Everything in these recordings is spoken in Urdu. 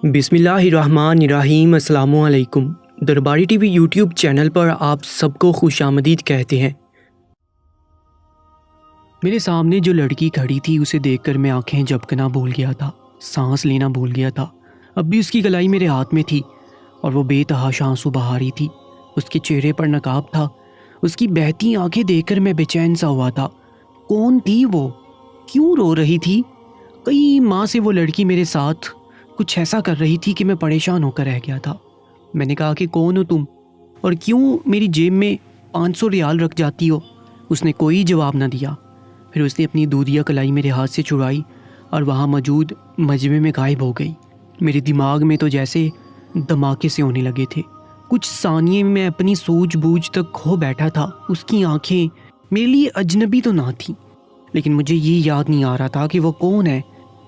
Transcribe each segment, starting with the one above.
بسم اللہ الرحمن الرحیم۔ السلام علیکم۔ درباری ٹی وی یوٹیوب چینل پر آپ سب کو خوش آمدید کہتے ہیں۔ میرے سامنے جو لڑکی کھڑی تھی اسے دیکھ کر میں آنکھیں جھپکنا بھول گیا تھا، سانس لینا بھول گیا تھا۔ اب بھی اس کی کلائی میرے ہاتھ میں تھی اور وہ بے تحاشا آنسو بہا رہی تھی۔ اس کے چہرے پر نقاب تھا۔ اس کی بہتی آنکھیں دیکھ کر میں بے چین سا ہوا تھا۔ کون تھی وہ؟ کیوں رو رہی تھی؟ کئی ماہ سے وہ لڑکی میرے ساتھ کچھ ایسا کر رہی تھی کہ میں پریشان ہو کر رہ گیا تھا۔ میں نے کہا کہ کون ہو تم اور کیوں میری جیب میں 500 ریال رکھ جاتی ہو؟ اس نے کوئی جواب نہ دیا۔ پھر اس نے اپنی دودھیا کلائی میرے ہاتھ سے چھڑائی اور وہاں موجود مجمع میں غائب ہو گئی۔ میرے دماغ میں تو جیسے دھماکے سے ہونے لگے تھے۔ کچھ ثانیے میں اپنی سوجھ بوجھ تک کھو بیٹھا تھا۔ اس کی آنکھیں میرے لیے اجنبی تو نہ تھیں، لیکن مجھے یہ یاد نہیں آ رہا تھا کہ وہ کون ہے۔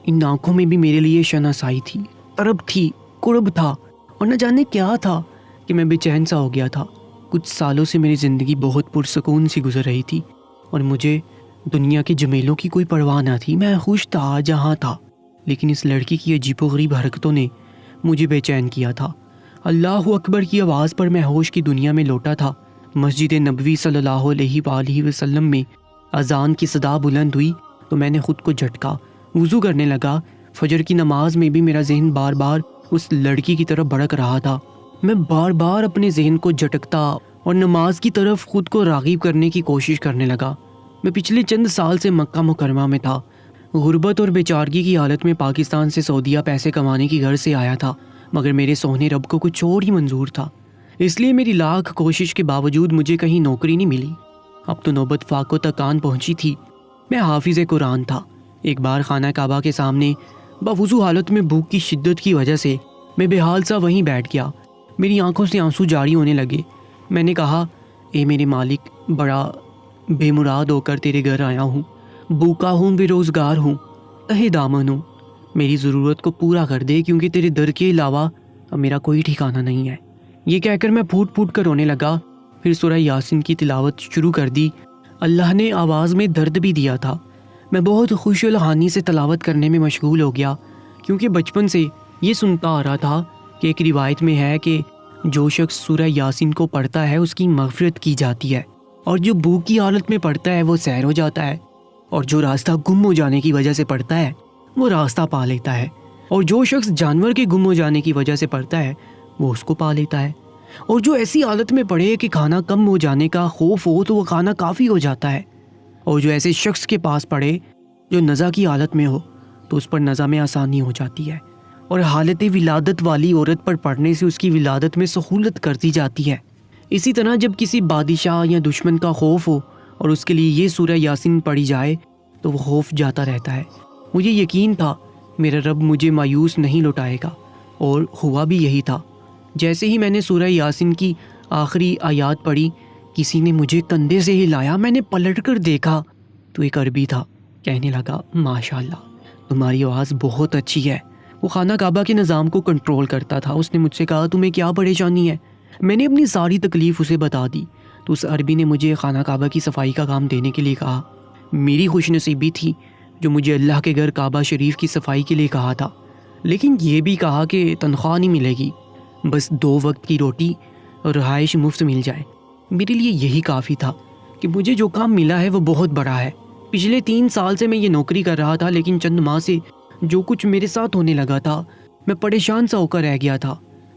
ان آنکھوں میں بھی میرے لیے شناسائی تھی، طرب تھی، قرب تھا، اور نہ جانے کیا تھا کہ میں بے چین سا ہو گیا تھا۔ کچھ سالوں سے میری زندگی بہت پرسکون سی گزر رہی تھی اور مجھے دنیا کے جمیلوں کی کوئی پرواہ نہ تھی۔ میں خوش تھا جہاں تھا، لیکن اس لڑکی کی عجیب و غریب حرکتوں نے مجھے بے چین کیا تھا۔ اللہ اکبر کی آواز پر میں ہوش کی دنیا میں لوٹا تھا۔ مسجد نبوی صلی اللہ علیہ وآلہ وسلم میں اذان کی صدا بلند ہوئی تو میں نے خود کو جھٹکا، وضو کرنے لگا۔ فجر کی نماز میں بھی میرا ذہن بار بار اس لڑکی کی طرف بھڑک رہا تھا۔ میں بار بار اپنے ذہن کو جھٹکتا اور نماز کی طرف خود کو راغب کرنے کی کوشش کرنے لگا۔ میں پچھلے چند سال سے مکہ مکرمہ میں تھا۔ غربت اور بیچارگی کی حالت میں پاکستان سے سعودیہ پیسے کمانے کی غرض سے آیا تھا، مگر میرے سوہنے رب کو کچھ اور ہی منظور تھا۔ اس لیے میری لاکھ کوشش کے باوجود مجھے کہیں نوکری نہیں ملی۔ اب تو نوبت فاقوں تک آن پہنچی تھی۔ میں حافظ قرآن تھا۔ ایک بار خانہ کعبہ کے سامنے باوضو حالت میں بھوک کی شدت کی وجہ سے میں بے حال سا وہیں بیٹھ گیا۔ میری آنکھوں سے آنسو جاری ہونے لگے۔ میں نے کہا، اے میرے مالک، بڑا بے مراد ہو کر تیرے گھر آیا ہوں، بھوکا ہوں، بے روزگار ہوں، تہے دامن ہوں، میری ضرورت کو پورا کر دے، کیونکہ تیرے در کے علاوہ اب میرا کوئی ٹھکانہ نہیں ہے۔ یہ کہہ کر میں پھوٹ پھوٹ کر رونے لگا۔ پھر سورہ یاسین کی تلاوت شروع کر دی۔ اللہ نے آواز میں درد بھی دیا تھا۔ میں بہت خوش الحانی سے تلاوت کرنے میں مشغول ہو گیا، کیونکہ بچپن سے یہ سنتا آ رہا تھا کہ ایک روایت میں ہے کہ جو شخص سورہ یاسین کو پڑھتا ہے اس کی مغفرت کی جاتی ہے، اور جو بھوک کی حالت میں پڑھتا ہے وہ سیر ہو جاتا ہے، اور جو راستہ گم ہو جانے کی وجہ سے پڑھتا ہے وہ راستہ پا لیتا ہے، اور جو شخص جانور کے گم ہو جانے کی وجہ سے پڑھتا ہے وہ اس کو پا لیتا ہے، اور جو ایسی حالت میں پڑھے کہ کھانا کم ہو جانے کا خوف ہو تو وہ کھانا کافی ہو جاتا ہے، اور جو ایسے شخص کے پاس پڑھے جو نزا کی حالت میں ہو تو اس پر نزا میں آسانی ہو جاتی ہے، اور حالت ولادت والی عورت پر پڑھنے سے اس کی ولادت میں سہولت کر دی جاتی ہے۔ اسی طرح جب کسی بادشاہ یا دشمن کا خوف ہو اور اس کے لیے یہ سورہ یاسین پڑھی جائے تو وہ خوف جاتا رہتا ہے۔ مجھے یقین تھا میرا رب مجھے مایوس نہیں لوٹائے گا، اور ہوا بھی یہی تھا۔ جیسے ہی میں نے سورہ یاسین کی آخری آیات پڑھی، کسی نے مجھے کندھے سے ہلایا۔ میں نے پلٹ کر دیکھا تو ایک عربی تھا۔ کہنے لگا، ماشاءاللہ تمہاری آواز بہت اچھی ہے۔ وہ خانہ کعبہ کے نظام کو کنٹرول کرتا تھا۔ اس نے مجھ سے کہا، تمہیں کیا پریشانی ہے؟ میں نے اپنی ساری تکلیف اسے بتا دی تو اس عربی نے مجھے خانہ کعبہ کی صفائی کا کام دینے کے لیے کہا۔ میری خوش نصیبی تھی جو مجھے اللہ کے گھر کعبہ شریف کی صفائی کے لیے کہا تھا، لیکن یہ بھی کہا کہ تنخواہ نہیں ملے گی، بس 2 وقت کی روٹی اور رہائش مفت مل جائے۔ میرے لیے یہی کافی تھا کہ مجھے جو کام ملا ہے وہ بہت بڑا ہے۔ پچھلے 3 سال سے میں یہ نوکری کر رہا تھا، لیکن چند ماہ سے جو کچھ میرے ساتھ ہونے لگا تھا میں پریشان سا ہو کر رہ گیا تھا۔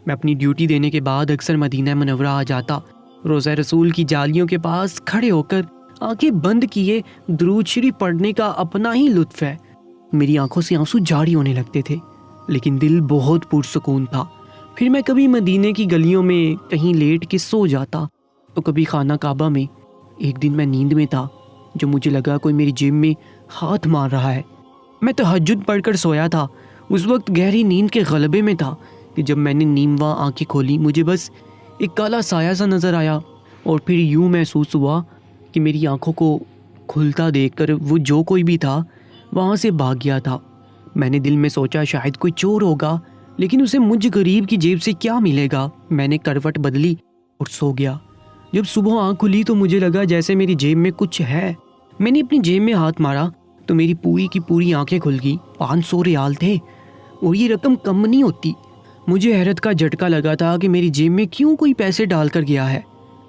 میں اپنی ڈیوٹی دینے کے بعد اکثر مدینہ منورہ آ جاتا۔ روضہ رسول کی جالیوں کے پاس کھڑے ہو کر آنکھیں بند کیے درود شریف پڑھنے کا اپنا ہی لطف ہے۔ میری آنکھوں سے آنسو جاری ہونے لگتے تھے، لیکن دل بہت پرسکون تھا۔ پھر میں کبھی مدینے کی گلیوں میں کہیں لیٹ کے سو جاتا تو کبھی خانہ کعبہ میں۔ ایک دن میں نیند میں تھا جو مجھے لگا کوئی میری جیب میں ہاتھ مار رہا ہے۔ میں تہجد پڑھ کر سویا تھا۔ اس وقت گہری نیند کے غلبے میں تھا کہ جب میں نے نیمواں آنکھیں کھولی مجھے بس ایک کالا سایہ سا نظر آیا، اور پھر یوں محسوس ہوا کہ میری آنکھوں کو کھلتا دیکھ کر وہ جو کوئی بھی تھا وہاں سے بھاگ گیا تھا۔ میں نے دل میں سوچا شاید کوئی چور ہوگا، لیکن اسے مجھ غریب کی جیب سے کیا ملے گا۔ میں نے کروٹ بدلی اور سو گیا۔ جب صبح آنکھ کھلی تو مجھے لگا جیسے میری جیب میں کچھ ہے۔ میں نے اپنی جیب میں ہاتھ مارا تو میری پوری کی پوری آنکھیں کھل گئی۔ 500 ریال تھے، اور یہ رقم کم نہیں ہوتی۔ مجھے حیرت کا جھٹکا لگا تھا کہ میری جیب میں کیوں کوئی پیسے ڈال کر گیا ہے۔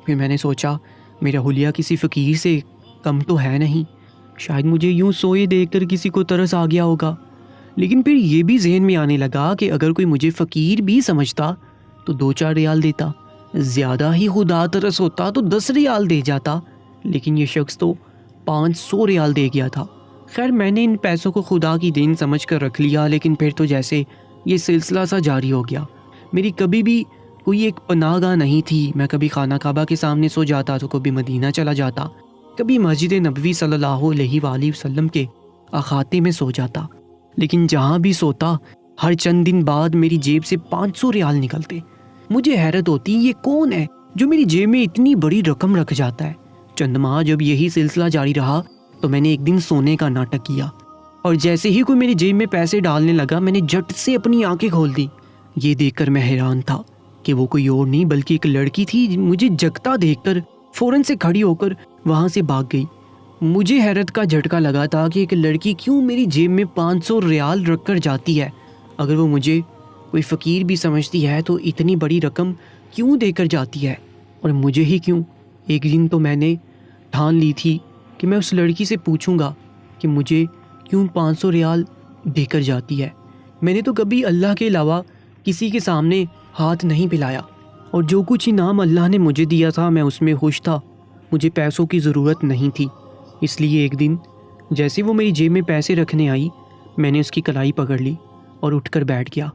پھر میں نے سوچا میرا حلیہ کسی فقیر سے کم تو ہے نہیں، شاید مجھے یوں سوئے دیکھ کر کسی کو ترس آ گیا ہوگا۔ لیکن پھر یہ بھی ذہن میں آنے لگا کہ اگر کوئی مجھے فقیر بھی سمجھتا تو 2-4 ریال دیتا، زیادہ ہی خدا ترس ہوتا تو 10 ریال دے جاتا، لیکن یہ شخص تو 500 ریال دے گیا تھا۔ خیر میں نے ان پیسوں کو خدا کی دین سمجھ کر رکھ لیا، لیکن پھر تو جیسے یہ سلسلہ سا جاری ہو گیا۔ میری کبھی بھی کوئی ایک پناہ گاہ نہیں تھی، میں کبھی خانہ کعبہ کے سامنے سو جاتا تو کبھی مدینہ چلا جاتا، کبھی مسجد نبوی صلی اللہ علیہ وآلہ وسلم کے احاطے میں سو جاتا، لیکن جہاں بھی سوتا ہر چند دن بعد میری جیب سے 500 ریال نکلتے۔ مجھے حیرت ہوتی یہ کون ہے جو میری جیب میں اتنی بڑی رقم رکھ جاتا ہے۔ چند ماہ جب یہی سلسلہ جاری رہا تو میں نے ایک دن سونے کا ناٹک کیا، اور جیسے ہی کوئی میری جیب میں پیسے ڈالنے لگا میں نے جھٹ سے اپنی آنکھیں کھول دی۔ یہ دیکھ کر میں حیران تھا کہ وہ کوئی اور نہیں بلکہ ایک لڑکی تھی۔ مجھے جگتا دیکھ کر فوراً سے کھڑی ہو کر وہاں سے بھاگ گئی۔ مجھے حیرت کا جھٹکا لگا تھا کہ ایک لڑکی کیوں میری جیب میں 500 ریال رکھ کر جاتی ہے۔ اگر وہ مجھے کوئی فقیر بھی سمجھتی ہے تو اتنی بڑی رقم کیوں دے کر جاتی ہے، اور مجھے ہی کیوں؟ ایک دن تو میں نے ٹھان لی تھی کہ میں اس لڑکی سے پوچھوں گا کہ مجھے کیوں 500 ریال دے کر جاتی ہے۔ میں نے تو کبھی اللہ کے علاوہ کسی کے سامنے ہاتھ نہیں پھیلایا، اور جو کچھ انعام اللہ نے مجھے دیا تھا میں اس میں خوش تھا۔ مجھے پیسوں کی ضرورت نہیں تھی، اس لیے ایک دن جیسے وہ میری جیب میں پیسے رکھنے آئی میں نے اس کی کلائی پکڑ لی اور اٹھ کر بیٹھ گیا۔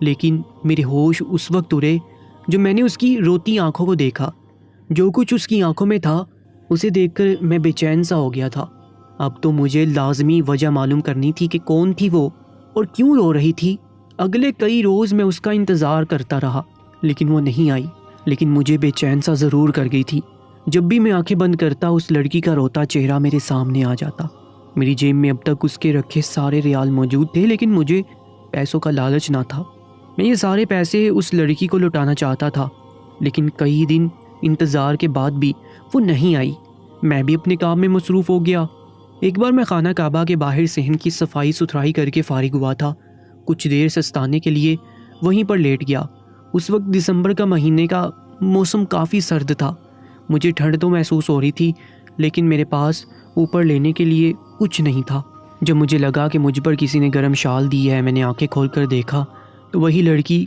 لیکن میرے ہوش اس وقت اڑے جو میں نے اس کی روتی آنکھوں کو دیکھا۔ جو کچھ اس کی آنکھوں میں تھا اسے دیکھ کر میں بے چین سا ہو گیا تھا۔ اب تو مجھے لازمی وجہ معلوم کرنی تھی کہ کون تھی وہ اور کیوں رو رہی تھی۔ اگلے کئی روز میں اس کا انتظار کرتا رہا لیکن وہ نہیں آئی، لیکن مجھے بے چین سا ضرور کر گئی تھی۔ جب بھی میں آنکھیں بند کرتا اس لڑکی کا روتا چہرہ میرے سامنے آ جاتا۔ میری جیب میں اب تک اس کے رکھے سارے ریال موجود تھے، لیکن مجھے پیسوں کا لالچ نہ تھا۔ میں یہ سارے پیسے اس لڑکی کو لوٹانا چاہتا تھا، لیکن کئی دن انتظار کے بعد بھی وہ نہیں آئی۔ میں بھی اپنے کام میں مصروف ہو گیا۔ ایک بار میں خانہ کعبہ کے باہر صحن کی صفائی ستھرائی کر کے فارغ ہوا تھا، کچھ دیر سستانے کے لیے وہیں پر لیٹ گیا۔ اس وقت دسمبر کا مہینے کا موسم کافی سرد تھا۔ مجھے ٹھنڈ تو محسوس ہو رہی تھی، لیکن میرے پاس اوپر لینے کے لیے کچھ نہیں تھا۔ جب مجھے لگا کہ مجھ پر کسی نے گرم شال دی ہے، میں نے آنکھیں کھول کر دیکھا تو وہی لڑکی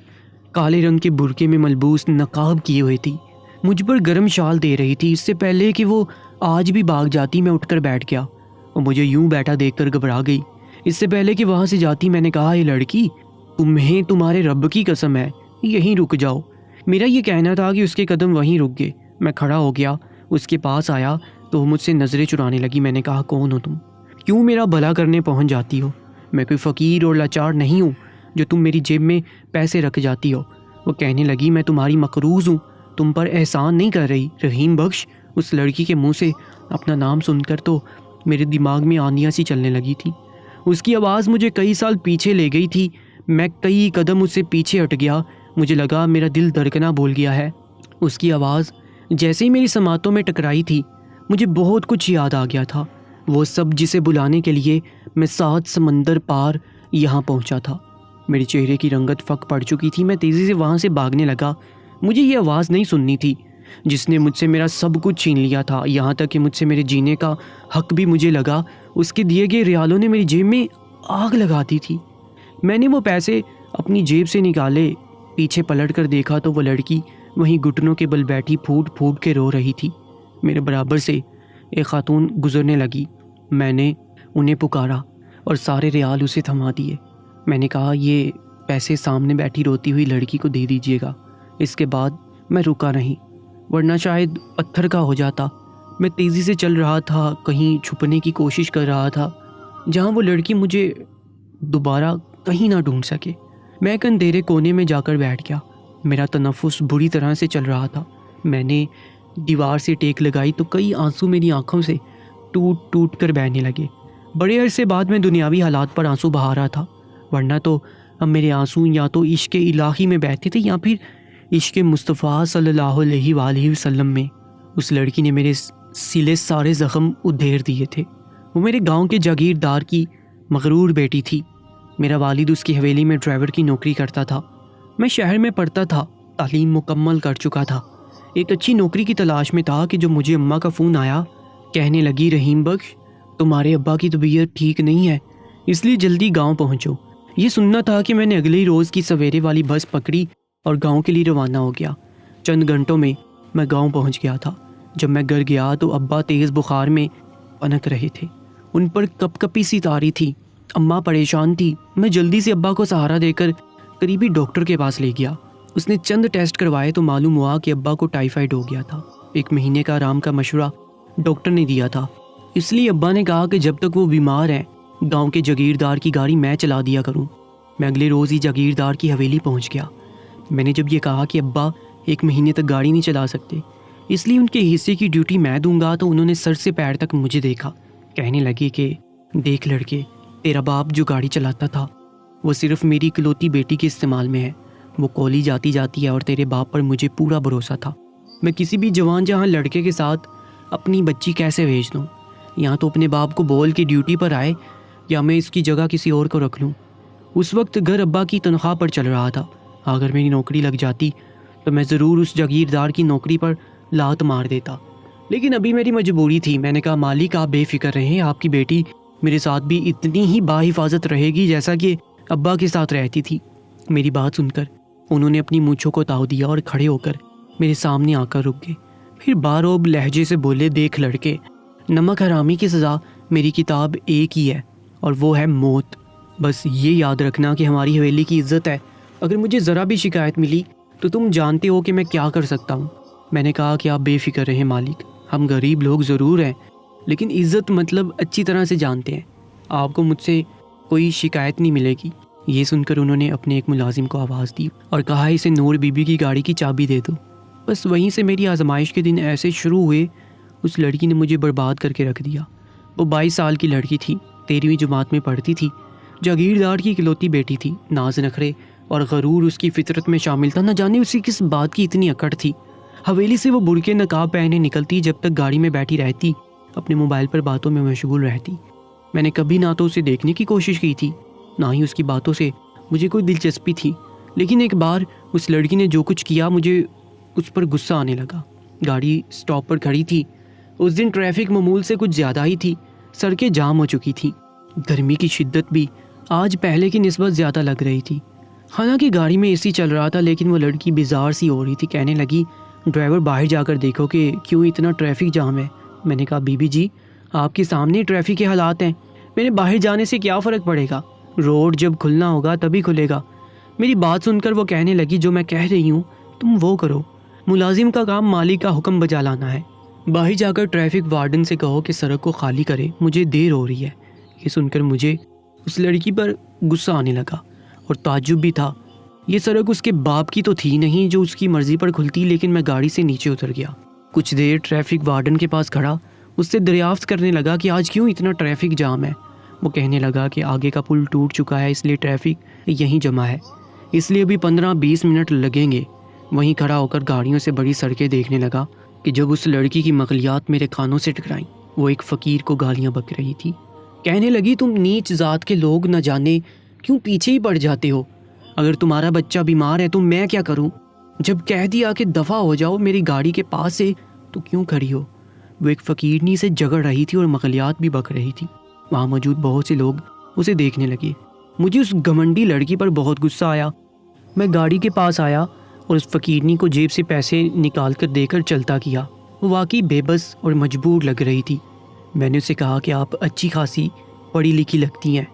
کالے رنگ کے برقعے میں ملبوس نقاب کیے ہوئے تھی، مجھ پر گرم شال دے رہی تھی۔ اس سے پہلے کہ وہ آج بھی بھاگ جاتی میں اٹھ کر بیٹھ گیا، اور مجھے یوں بیٹھا دیکھ کر گھبرا گئی۔ اس سے پہلے کہ وہاں سے جاتی میں نے کہا، اے لڑکی، تمہیں تمہارے رب کی قسم ہے یہیں رک جاؤ۔ میرا یہ کہنا تھا کہ اس کے قدم وہیں رک گئے۔ میں کھڑا ہو گیا، اس کے پاس آیا تو وہ مجھ سے نظریں چرانے لگی۔ میں نے کہا، کون ہو تم؟ کیوں میرا بھلا کرنے پہنچ جاتی ہو؟ میں کوئی فقیر اور لاچار نہیں ہوں جو تم میری جیب میں پیسے رکھ جاتی ہو۔ وہ کہنے لگی، میں تمہاری مقروض ہوں، تم پر احسان نہیں کر رہی، رحیم بخش۔ اس لڑکی کے منہ سے اپنا نام سن کر تو میرے دماغ میں آندیاں سی چلنے لگی تھی۔ اس کی آواز مجھے کئی سال پیچھے لے گئی تھی۔ میں کئی قدم اس سے پیچھے ہٹ گیا، مجھے لگا میرا دل دھڑکنا بھول گیا ہے۔ اس کی آواز جیسے ہی میری سماعتوں میں ٹکرائی تھی مجھے بہت کچھ یاد آ گیا تھا، وہ سب جسے بلانے کے لیے میں 7 سمندر پار یہاں پہنچا تھا۔ میرے چہرے کی رنگت پھک پڑ چکی تھی، میں تیزی سے وہاں سے بھاگنے لگا۔ مجھے یہ آواز نہیں سننی تھی جس نے مجھ سے میرا سب کچھ چھین لیا تھا، یہاں تک کہ مجھ سے میرے جینے کا حق بھی مجھے لگا۔ اس کے دیے گئے ریالوں نے میری جیب میں آگ لگا دی تھی۔ میں نے وہ پیسے اپنی جیب سے نکالے، پیچھے پلٹ کر دیکھا تو وہ لڑکی وہیں گھٹنوں کے بل بیٹھی پھوٹ پھوٹ کے رو رہی تھی۔ میرے برابر سے ایک خاتون گزرنے لگی، میں نے انہیں پکارا اور سارے ریال اسے تھما دیے۔ میں نے کہا، یہ پیسے سامنے بیٹھی روتی ہوئی لڑکی کو دے دیجیے گا۔ اس کے بعد میں رکا نہیں، ورنہ شاید پتھر کا ہو جاتا۔ میں تیزی سے چل رہا تھا، کہیں چھپنے کی کوشش کر رہا تھا جہاں وہ لڑکی مجھے دوبارہ کہیں نہ ڈھونڈ سکے۔ میں ایک اندھیرے کونے میں جا کر بیٹھ گیا، میرا تنفس بری طرح سے چل رہا تھا۔ میں نے دیوار سے ٹیک لگائی تو کئی آنسو میری آنکھوں سے ٹوٹ ٹوٹ کر بہنے لگے۔ بڑے عرصے بعد میں دنیاوی حالات پر آنسو بہا رہا تھا، ورنہ تو اب میرے آنسو یا تو عشق الہی میں بہتے تھے یا پھر عشق مصطفیٰ صلی اللہ علیہ وآلہ وسلم میں۔ اس لڑکی نے میرے سلے سارے زخم ادھیر دیے تھے۔ وہ میرے گاؤں کے جاگیردار کی مغرور بیٹی تھی۔ میرا والد اس کی حویلی میں ڈرائیور کی نوکری کرتا تھا۔ میں شہر میں پڑھتا تھا، تعلیم مکمل کر چکا تھا، ایک اچھی نوکری کی تلاش میں تھا کہ جو مجھے اماں کا فون آیا، کہنے لگی رحیم بخش تمہارے ابا کی طبیعت ٹھیک نہیں ہے، اس لیے جلدی گاؤں پہنچو۔ یہ سننا تھا کہ میں نے اگلے ہی روز کی سویرے والی بس پکڑی اور گاؤں کے لیے روانہ ہو گیا۔ چند گھنٹوں میں میں گاؤں پہنچ گیا تھا۔ جب میں گھر گیا تو ابا تیز بخار میں پنک رہے تھے، ان پر کپ کپی سی تاری تھی، اماں پریشان تھی۔ میں جلدی سے ابا کو سہارا دے کر قریبی ڈاکٹر کے پاس لے گیا۔ اس نے چند ٹیسٹ کروائے تو معلوم ہوا کہ ابا کو ٹائیفائڈ ہو گیا تھا۔ 1 مہینے کا آرام کا مشورہ ڈاکٹر نے دیا تھا، اس لیے ابا نے کہا کہ جب تک وہ بیمار ہیں گاؤں کے جاگیردار کی گاڑی میں چلا دیا کروں۔ میں اگلے روز ہی جاگیردار کی حویلی پہنچ گیا۔ میں نے جب یہ کہا کہ ابا 1 مہینے تک گاڑی نہیں چلا سکتے، اس لیے ان کے حصے کی ڈیوٹی میں دوں گا، تو انہوں نے سر سے پیر تک مجھے دیکھا، کہنے لگے کہ دیکھ لڑکے، تیرا باپ جو گاڑی چلاتا تھا وہ صرف میری اکلوتی بیٹی کے استعمال میں ہے، وہ کالج جاتی جاتی ہے اور تیرے باپ پر مجھے پورا بھروسہ تھا۔ میں کسی بھی جوان جہاں لڑکے کے ساتھ اپنی بچی کیسے بھیج دوں؟ یہاں تو اپنے باپ کو بول کے ڈیوٹی پر آئے یا میں اس کی جگہ کسی اور کو رکھ لوں۔ اس وقت گھر ابا کی تنخواہ پر چل رہا تھا، اگر میری نوکری لگ جاتی تو میں ضرور اس جاگیردار کی نوکری پر لات مار دیتا، لیکن ابھی میری مجبوری تھی۔ میں نے کہا مالک آپ بے فکر رہیں، آپ کی بیٹی میرے ساتھ بھی اتنی ہی باحفاظت رہے گی جیسا کہ ابا کے ساتھ رہتی تھی۔ میری بات سن کر انہوں نے اپنی مونچھوں کو تاؤ دیا اور کھڑے ہو کر میرے سامنے آ کر رک گئے، پھر باروب لہجے سے بولے دیکھ لڑکے، نمک حرامی کی سزا میری کتاب ایک ہی ہے اور وہ ہے موت۔ بس یہ یاد رکھنا کہ ہماری حویلی کی عزت ہے، اگر مجھے ذرا بھی شکایت ملی تو تم جانتے ہو کہ میں کیا کر سکتا ہوں۔ میں نے کہا کہ آپ بے فکر رہیں مالک، ہم غریب لوگ ضرور ہیں لیکن عزت مطلب اچھی طرح سے جانتے ہیں، آپ کو مجھ سے کوئی شکایت نہیں ملے گی۔ یہ سن کر انہوں نے اپنے ایک ملازم کو آواز دی اور کہا اسے نور بی بی کی گاڑی کی چابی دے دو۔ بس وہیں سے میری آزمائش کے دن ایسے شروع ہوئے، اس لڑکی نے مجھے برباد کر کے رکھ دیا۔ وہ 22 سال کی لڑکی تھی، 13ویں جماعت میں پڑھتی تھی، جاگیردار کی اکلوتی بیٹی تھی، ناز نخرے اور غرور اس کی فطرت میں شامل تھا، نہ جانے اسی کس بات کی اتنی اکڑ تھی۔ حویلی سے وہ برقعے نقاب پہنے نکلتی، جب تک گاڑی میں بیٹھی رہتی اپنے موبائل پر باتوں میں مشغول رہتی۔ میں نے کبھی نہ تو اسے دیکھنے کی کوشش کی تھی، نہ ہی اس کی باتوں سے مجھے کوئی دلچسپی تھی، لیکن ایک بار اس لڑکی نے جو کچھ کیا مجھے اس پر غصہ آنے لگا۔ گاڑی سٹاپ پر کھڑی تھی، اس دن ٹریفک معمول سے کچھ زیادہ ہی تھی، سڑکیں جام ہو چکی تھیں، گرمی کی شدت بھی آج پہلے کی نسبت زیادہ لگ رہی تھی۔ حالانکہ گاڑی میں AC چل رہا تھا، لیکن وہ لڑکی بیزار سی ہو رہی تھی، کہنے لگی ڈرائیور باہر جا کر دیکھو کہ کیوں اتنا ٹریفک جام ہے۔ میں نے کہا بی بی جی آپ کے سامنے ٹریفک کے حالات ہیں، میرے باہر جانے سے کیا فرق پڑے گا، روڈ جب کھلنا ہوگا تبھی کھلے گا۔ میری بات سن کر وہ کہنے لگی جو میں کہہ رہی ہوں تم وہ کرو، ملازم کا کام مالک کا حکم بجا لانا ہے، باہر جا کر ٹریفک وارڈن سے کہو کہ سڑک کو خالی کرے، مجھے دیر ہو رہی ہے۔ یہ سن کر مجھے اس لڑکی پر غصہ آنے لگا اور تعجب بھی تھا، یہ سڑک اس کے باپ کی تو تھی نہیں جو اس کی مرضی پر کھلتی، لیکن میں گاڑی سے نیچے اتر گیا۔ کچھ دیر ٹریفک وارڈن کے پاس کھڑا، اس سے دریافت کرنے لگا کہ آج کیوں اتنا ٹریفک جام ہے۔ وہ کہنے لگا کہ آگے کا پل ٹوٹ چکا ہے، اس لیے ٹریفک یہیں جمع ہے، اس لیے ابھی 15-20 منٹ لگیں گے۔ وہیں کھڑا ہو کر گاڑیوں سے بڑی سڑکیں دیکھنے لگا کہ جب اس لڑکی کی مغلیات میرے کانوں سے ٹکرائیں، وہ ایک فقیر کو گالیاں بک رہی تھی۔ کہنے لگی تم نیچ ذات کے لوگ نہ جانے کیوں پیچھے ہی پڑ جاتے ہو، اگر تمہارا بچہ بیمار ہے تو میں کیا کروں، جب کہہ دیا کہ دفع ہو جاؤ میری گاڑی کے پاس سے تو کیوں کھڑی ہو۔ وہ ایک فقیرنی سے جگڑ رہی تھی اور مغلیات بھی بک رہی تھی۔ وہاں موجود بہت سے لوگ اسے دیکھنے لگے۔ مجھے اس گھمنڈی لڑکی پر بہت غصہ آیا۔ میں گاڑی کے پاس آیا اور اس فقیرنی کو جیب سے پیسے نکال کر دے کر چلتا کیا۔ وہ واقعی بے بس اور مجبور لگ رہی تھی۔ میں نے اسے کہا کہ آپ اچھی خاصی پڑھی لکھی لگتی ہیں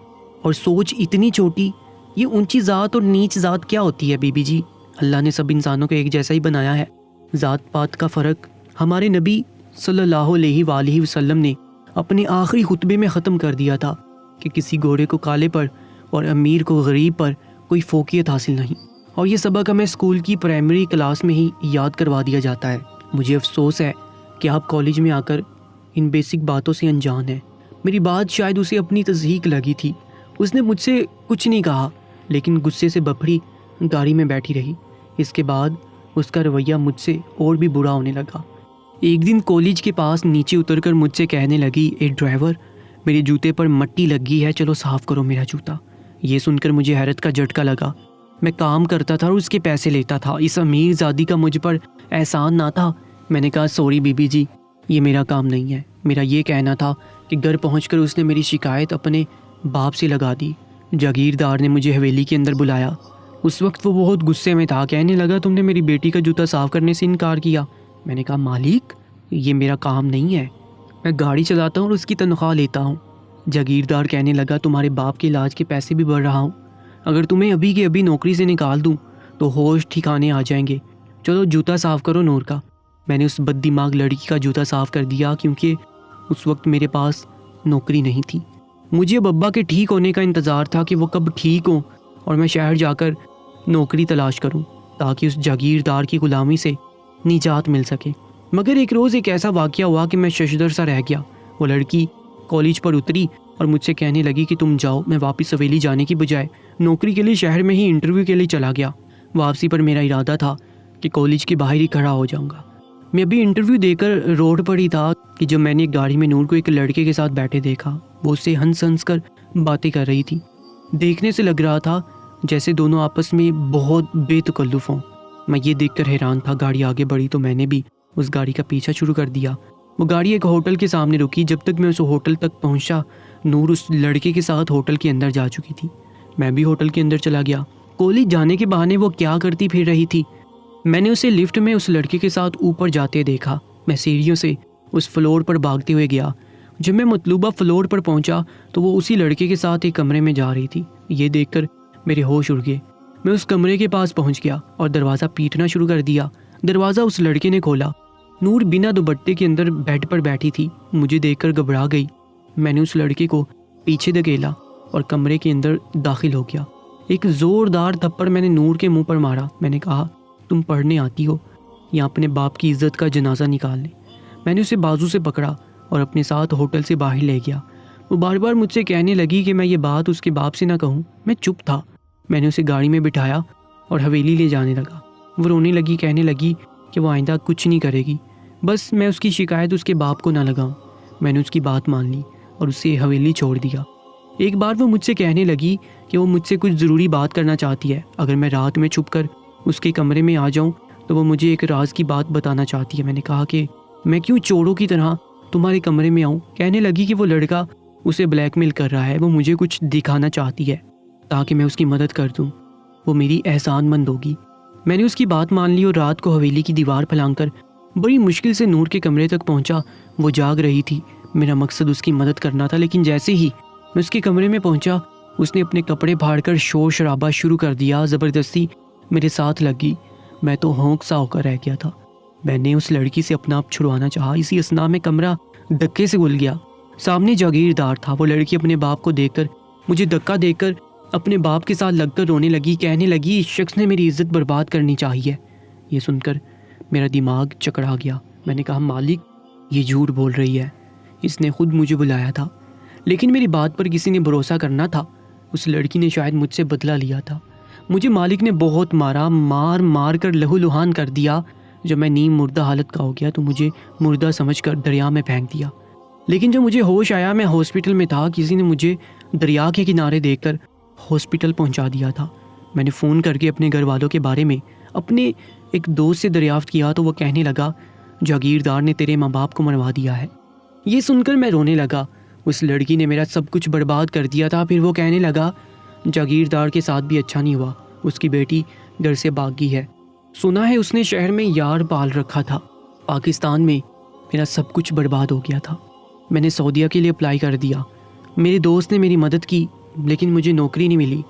اور سوچ اتنی چھوٹی، یہ اونچی ذات اور نیچ ذات کیا ہوتی ہے بی بی جی، اللہ نے سب انسانوں کو ایک جیسا ہی بنایا ہے، ذات پات کا فرق ہمارے نبی صلی اللہ علیہ وآلہ وسلم نے اپنے آخری خطبے میں ختم کر دیا تھا کہ کسی گورے کو کالے پر اور امیر کو غریب پر کوئی فوقیت حاصل نہیں، اور یہ سبق ہمیں اسکول کی پرائمری کلاس میں ہی یاد کروا دیا جاتا ہے۔ مجھے افسوس ہے کہ آپ کالج میں آ کر ان بیسک باتوں سے انجان ہیں۔ میری بات شاید اسے اپنی تضحیک لگی تھی، اس نے مجھ سے کچھ نہیں کہا، لیکن غصے سے بپھری گاڑی میں بیٹھی رہی۔ اس کے بعد اس کا رویہ مجھ سے اور بھی برا ہونے لگا۔ ایک دن کالج کے پاس نیچے اتر کر مجھ سے کہنے لگی اے ڈرائیور میرے جوتے پر مٹی لگ گئی ہے، چلو صاف کرو میرا جوتا۔ یہ سن کر مجھے حیرت کا جھٹکا لگا۔ میں کام کرتا تھا اور اس کے پیسے لیتا تھا، اس امیر زادی کا مجھ پر احسان نہ تھا۔ میں نے کہا سوری بی بی جی، یہ میرا کام نہیں ہے۔ میرا یہ کہنا تھا کہ گھر پہنچ کر اس نے میری شکایت اپنے باپ سے لگا دی۔ جاگیردار نے مجھے حویلی کے اندر بلایا۔ اس وقت وہ بہت غصے میں تھا، کہنے لگا تم نے میری بیٹی کا جوتا صاف کرنے سے انکار کیا۔ میں نے کہا مالک یہ میرا کام نہیں ہے، میں گاڑی چلاتا ہوں اور اس کی تنخواہ لیتا ہوں۔ جاگیردار کہنے لگا تمہارے باپ کے علاج کے پیسے بھی بھر رہا ہوں، اگر تمہیں ابھی کے ابھی نوکری سے نکال دوں تو ہوش ٹھکانے آ جائیں گے، چلو جوتا صاف کرو نور کا۔ میں نے اس بد دماغ لڑکی کا جوتا صاف کر دیا، کیونکہ اس وقت میرے پاس نوکری نہیں تھی۔ مجھے اب ابا کے ٹھیک ہونے کا انتظار تھا کہ وہ کب ٹھیک ہوں اور میں شہر جا کر نوکری تلاش کروں تاکہ اس جاگیردار کی غلامی سے نجات مل سکے۔ مگر ایک روز ایک ایسا واقعہ ہوا کہ میں ششدر سا رہ گیا۔ وہ لڑکی کالج پر اتری اور مجھ سے کہنے لگی کہ تم جاؤ۔ میں واپس حویلی جانے کی بجائے نوکری کے لیے شہر میں ہی انٹرویو کے لیے چلا گیا۔ واپسی پر میرا ارادہ تھا کہ کالج کے باہر ہی کھڑا ہو جاؤں گا۔ میں ابھی انٹرویو دے کر روڈ پر ہی تھا کہ جب میں نے ایک گاڑی میں نور کو ایک لڑکے کے ساتھ بیٹھے دیکھا۔ وہ اس سے ہنس ہنس کر باتیں کر رہی تھی، دیکھنے سے لگ رہا تھا جیسے دونوں آپس میں بہت بے تکلف ہوں۔ میں یہ دیکھ کر حیران تھا۔ گاڑی آگے بڑھی تو میں نے بھی اس گاڑی کا پیچھا شروع کر دیا۔ وہ گاڑی ایک ہوٹل کے سامنے رکی۔ جب تک میں اس ہوٹل تک پہنچا نور اس لڑکے کے ساتھ ہوٹل کے اندر جا چکی تھی۔ میں بھی ہوٹل کے اندر چلا گیا۔ کالج جانے کے بہانے وہ کیا کرتی پھر رہی تھی۔ میں نے اسے لفٹ میں اس لڑکے کے ساتھ اوپر جاتے دیکھا۔ میں سیڑھیوں سے اس فلور پر بھاگتے ہوئے گیا۔ جب میں مطلوبہ فلور پر پہنچا تو وہ اسی لڑکے کے ساتھ ایک کمرے میں جا رہی تھی۔ یہ دیکھ کر میرے ہوش اڑ گئے۔ میں اس کمرے کے پاس پہنچ گیا اور دروازہ پیٹنا شروع کر دیا۔ دروازہ اس لڑکے نے کھولا۔ نور بنا دوپٹے کے اندر بیڈ پر بیٹھی تھی۔ مجھے دیکھ کر گھبرا گئی۔ میں نے اس لڑکے کو پیچھے دھکیلا اور کمرے کے اندر داخل ہو گیا۔ ایک زوردار تھپڑ میں نے نور کے منہ پر مارا۔ میں نے کہا تم پڑھنے آتی ہو یا اپنے باپ کی عزت کا جنازہ نکالنے؟ میں نے اسے بازو سے پکڑا اور اپنے ساتھ ہوٹل سے باہر لے گیا۔ وہ بار بار مجھ سے کہنے لگی کہ میں یہ بات اس کے باپ سے نہ کہوں۔ میں چپ تھا۔ میں نے اسے گاڑی میں بٹھایا اور حویلی لے جانے لگا۔ وہ رونے لگی، کہنے لگی کہ وہ آئندہ کچھ نہیں کرے گی، بس میں اس کی شکایت اس کے باپ کو نہ لگاؤں۔ میں نے اس کی بات مان لی اور اسے حویلی چھوڑ دیا۔ ایک بار وہ مجھ سے کہنے لگی کہ وہ مجھ سے کچھ ضروری بات کرنا چاہتی ہے، اگر میں رات میں چھپ کر اس کے کمرے میں آ جاؤں تو وہ مجھے ایک راز کی بات بتانا چاہتی ہے۔ میں نے کہا کہ میں کیوں چوروں کی طرح تمہارے کمرے میں آؤں؟ کہنے لگی کہ وہ لڑکا اسے بلیک میل کر رہا ہے، وہ مجھے کچھ دکھانا چاہتی ہے تاکہ میں اس کی مدد کر دوں، وہ میری احسان مند ہوگی۔ میں نے اس کی بات مان لی اور رات کو حویلی کی دیوار پھلانگ کر بڑی مشکل سے نور کے کمرے تک پہنچا۔ وہ جاگ رہی تھی۔ میرا مقصد اس کی مدد کرنا تھا، لیکن جیسے ہی میں اس کے کمرے میں پہنچا اس نے اپنے کپڑے پھاڑ کر شور شرابہ شروع کر دیا، زبردستی میرے ساتھ لگی۔ میں تو ہونک سا ہو کر رہ گیا تھا۔ میں نے اس لڑکی سے اپنا آپ چھڑوانا چاہا، اسی اثنا میں کمرہ دھکے سے گل گیا۔ سامنے جاگیردار تھا۔ وہ لڑکی اپنے باپ کو دیکھ کر مجھے دھکا دے کر اپنے باپ کے ساتھ لگ کر رونے لگی، کہنے لگی اس شخص نے میری عزت برباد کرنی چاہیے۔ یہ سن کر میرا دماغ چکرا گیا۔ میں نے کہا مالک یہ جھوٹ بول رہی ہے، اس نے خود مجھے بلایا تھا، لیکن میری بات پر کسی نے بھروسہ کرنا تھا۔ اس لڑکی نے شاید مجھ سے بدلہ لیا تھا۔ مجھے مالک نے بہت مارا، مار کر لہو لہان کر دیا۔ جب میں نیم مردہ حالت کا ہو گیا تو مجھے مردہ سمجھ کر دریا میں پھینک دیا۔ لیکن جب مجھے ہوش آیا میں ہاسپٹل میں تھا، کسی نے مجھے دریا کے کنارے دیکھ کر ہاسپٹل پہنچا دیا تھا۔ میں نے فون کر کے اپنے گھر والوں کے بارے میں اپنے ایک دوست سے دریافت کیا تو وہ کہنے لگا جاگیردار نے تیرے ماں باپ کو مروا دیا ہے۔ یہ سن کر میں رونے لگا۔ اس لڑکی نے میرا سب کچھ برباد کر دیا تھا۔ پھر وہ کہنے لگا جاگیردار کے ساتھ بھی اچھا نہیں ہوا، اس کی بیٹی گھر سے بھاگ گئی ہے، سنا ہے اس نے شہر میں یار پال رکھا تھا۔ پاکستان میں میرا سب کچھ برباد ہو گیا تھا۔ میں نے سعودیہ کے لیے اپلائی کر دیا۔ میرے دوست نے میری مدد کی لیکن مجھے نوکری نہیں ملی۔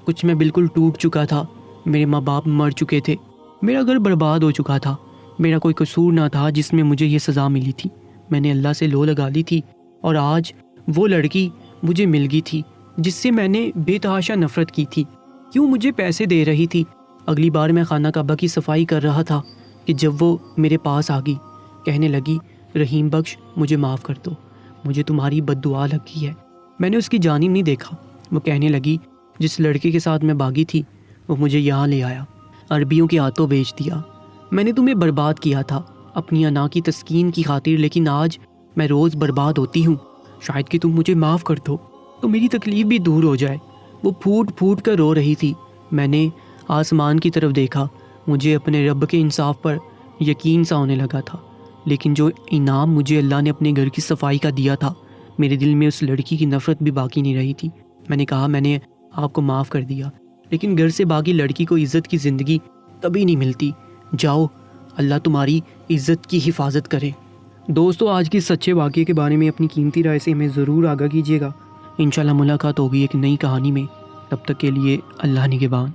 کچھ میں بالکل ٹوٹ چکا تھا۔ میرے ماں باپ مر چکے تھے، میرا گھر برباد ہو چکا تھا۔ میرا کوئی قصور نہ تھا جس میں مجھے یہ سزا ملی تھی۔ میں نے اللہ سے لو لگا لی تھی اور آج وہ لڑکی مجھے مل گئی تھی جس سے میں نے بے تحاشا نفرت کی تھی۔ کیوں مجھے پیسے دے رہی تھی۔ اگلی بار میں خانہ کعبہ کی صفائی کر رہا تھا کہ جب وہ میرے پاس آ گئی، کہنے لگی رحیم بخش مجھے معاف کر دو، مجھے تمہاری بد دعا لگی ہے۔ میں نے اس کی جانب نہیں دیکھا۔ وہ کہنے لگی جس لڑکے کے ساتھ میں بھاگی تھی وہ مجھے یہاں لے آیا، عربیوں کے ہاتھوں بیچ دیا۔ میں نے تمہیں برباد کیا تھا اپنی انا کی تسکین کی خاطر، لیکن آج میں روز برباد ہوتی ہوں۔ شاید کہ تم مجھے معاف کر دو تو میری تکلیف بھی دور ہو جائے۔ وہ پھوٹ پھوٹ کر رو رہی تھی۔ میں نے آسمان کی طرف دیکھا، مجھے اپنے رب کے انصاف پر یقین سا ہونے لگا تھا، لیکن جو انعام مجھے اللہ نے اپنے گھر کی صفائی کا دیا تھا، میرے دل میں اس لڑکی کی نفرت بھی باقی نہیں رہی تھی۔ میں نے کہا میں نے آپ کو معاف کر دیا، لیکن گھر سے باقی لڑکی کو عزت کی زندگی کبھی نہیں ملتی۔ جاؤ، اللہ تمہاری عزت کی حفاظت کرے۔ دوستو، آج کے سچے واقعے کے بارے میں اپنی قیمتی رائے سے ہمیں ضرور آگاہ کیجیے گا۔ انشاءاللہ ملاقات ہوگی ایک نئی کہانی میں، تب تک کے لیے اللہ نگہبان۔